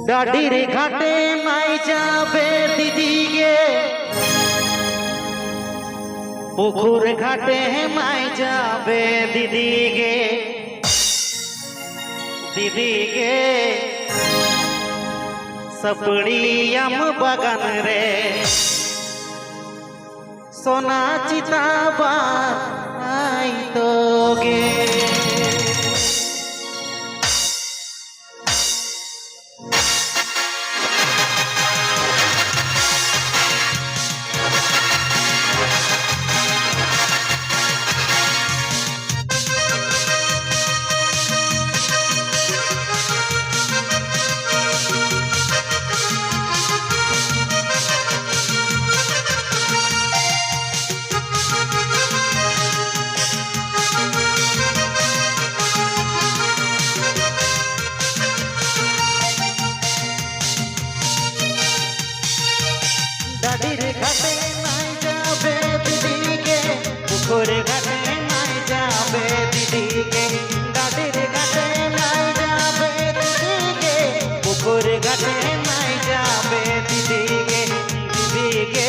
ডাডির ঘাটে নাই যাবে দিদিগে, পুকুর ঘাটে নাই যাবে দিদিগে, দিদিগে সপড়িয়াম বাগান রে সোনা চিতাবা আই তোগে। ডাডির ঘাটে নাই যাবে দিদিকে, পুকুর ঘাটে নাই যাবে দিদিকে, ডাডির ঘাটে নাই যাবে দিদিকে, পুকুর ঘাটে নাই যাবে দিদিকে, দিদিকে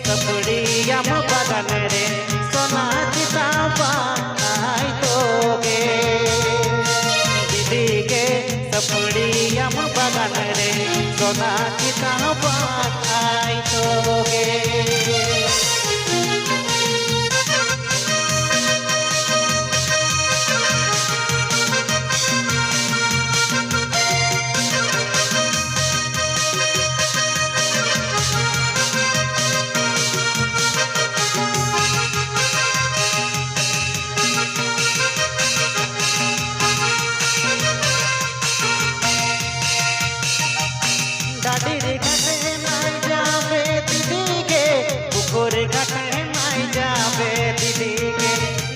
সপড়িয়াম বাগান রে সোনা চিতাবা আই তোগে, দিদিকে সপড়িয়াম বাগান রে সোনা চিতাবা আই তোগে। ডাডির ঘাটে নাই যাবে দিদিকে, পুকুর ঘাটে নাই যাবে দিদিকে,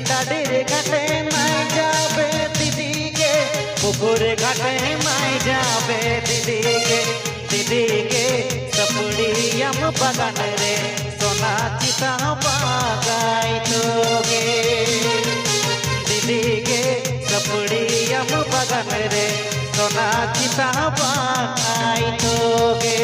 ডাডির ঘাটে নাই যাবে দিদিকে, পুকুর ঘাটে নাই যাবে দিদিকে, দিদিকে সপড়িয়াম বাগান রে সোনা চিতাবা গাই তোগে, দিদিকে সপড়িয়াম বাগান রে সোনা চিতাবা আই তোগে।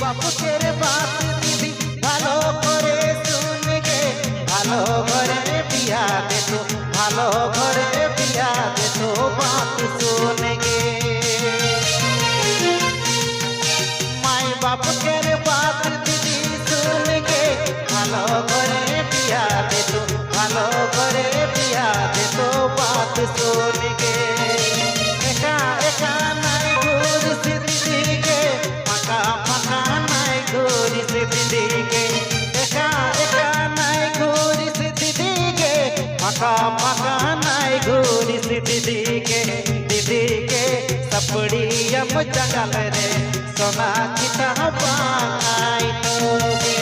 বাপকের বাত দিদি ভালো করে শুনগে, ভালো ঘরে বিয়া দে তো, ভালো ঘরে বিয়া দে তো বাত শুনগে, মাই বাপকের বাত দিদি শুনগে, ভালো ঘরে বিয়া দে তো, ভালো ঘরে বিয়া দে তো বাত শুনগে, একা একা নাই ঘুরিস দিদিকে, ফাঁকা ফাঁকা নাই ঘুরিস দিদিকে, একা একা নাই ঘুরিস দিদিকে, ফাঁকা ফাঁকা নাই ঘুরিস দিদিকে, দিদিকে সপড়িয়াম জঙ্গল রে সোনা চিতাবা আই তোগে।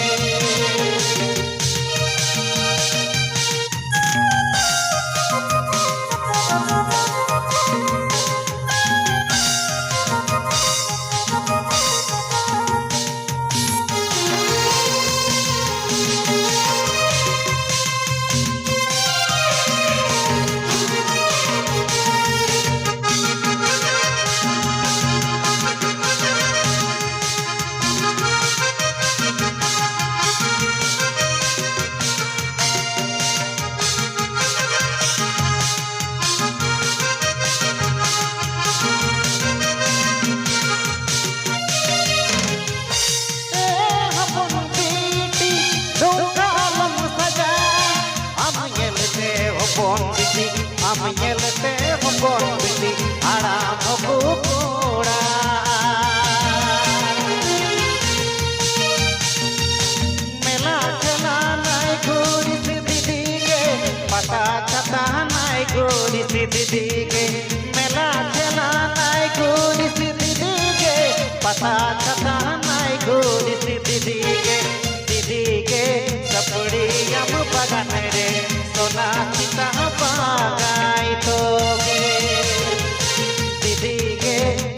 আমি এলতে বন্দি আরাম বুকুড়া, মেলা খেলা নাই ঘুরিস দিদিকে, পাতা ছাতা নাই ঘুরিস দিদিকে, মেলা খেলা নাই ঘুরিস দিদিকে, পাতা ছাতা দিদিকে সপড়ি আম বাগান রে সোনা চিতা বাগাই তোকে দিদিকে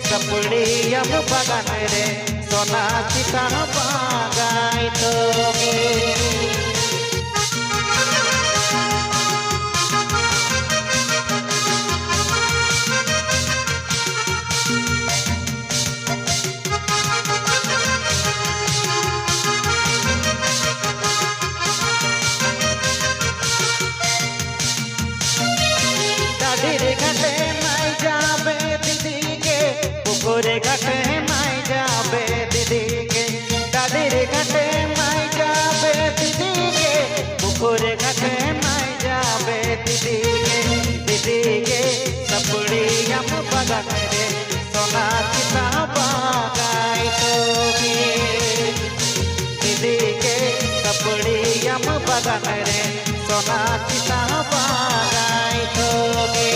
সপড়ি আম বাগান রে সোনা চিতা বাগাই তোকে घाटे माई जाबे दीदी के पुकुरे घाटे माई जाबे दीदी के दादीर घाटे माई जाबे दीदी के पुकुरे घाटे माई जाबे दीदी के सपड़ी हम बगान रे सोना चिता बागाई तोगे दीदी के सपड़ी हम बगान रे सोना चिता बागाई तोगे